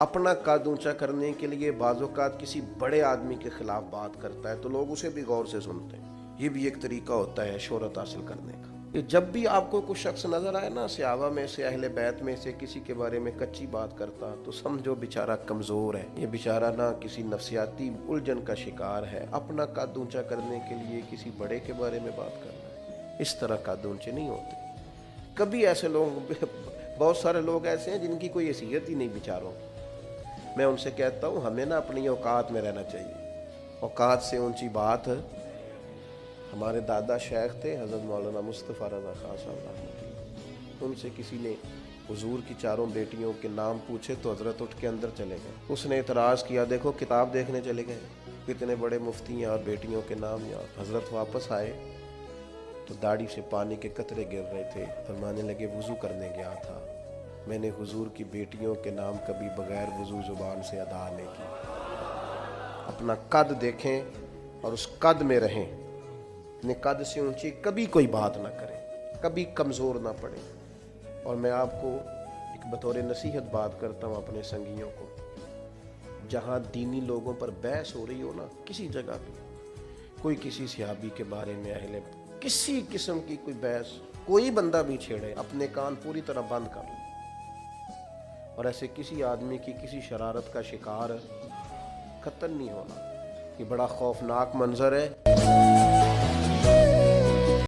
अपना कद ऊंचा करने के लिए बाज़ औक़ात किसी बड़े आदमी के खिलाफ बात करता है तो लोग उसे भी गौर से सुनते हैं। ये भी एक तरीका होता है शोहरत हासिल करने का। कि जब भी आपको कुछ शख्स नजर आए ना, सहाबा में से, अहले बैत में से किसी के बारे में कच्ची बात करता, तो समझो बेचारा कमज़ोर है, ये बेचारा ना किसी नफसियाती उलझन का शिकार है। अपना कद ऊंचा करने के लिए किसी बड़े के बारे में बात करना है, इस तरह कद ऊंचे नहीं होते। कभी ऐसे लोग बहुत सारे लोग ऐसे हैं जिनकी कोई हैसियत ही नहीं बेचारों। मैं उनसे कहता हूँ हमें ना अपनी औकात में रहना चाहिए। औकात से ऊंची बात हमारे दादा शेख थे हज़रत मौलाना मुस्तफ़ा रज़ा खान साहब, उनसे किसी ने हुजूर की चारों बेटियों के नाम पूछे तो हज़रत उठ के अंदर चले गए। उसने इतराज़ किया, देखो किताब देखने चले गए, कितने बड़े मुफ्ती हैं और बेटियों के नाम याद। हज़रत वापस आए तो दाढ़ी से पानी के कतरे गिर रहे थे। फरमाने लगे वज़ू करने गया था, मैंने हुजूर की बेटियों के नाम कभी बगैर वज़ू ज़ुबान से अदा नहीं की। अपना कद देखें और उस कद में रहें। अपने कद से ऊंची कभी कोई बात ना करें, कभी कमज़ोर ना पड़े। और मैं आपको एक बतौर नसीहत बात करता हूँ अपने संगियों को, जहाँ दीनी लोगों पर बहस हो रही हो ना, किसी जगह भी कोई किसी सहाबी के बारे में अहले किसी किस्म की कोई बहस कोई बंदा भी छेड़े, अपने कान पूरी तरह बंद कर लो और ऐसे किसी आदमी की किसी शरारत का शिकार कतई नहीं होना। ये बड़ा खौफनाक मंजर है।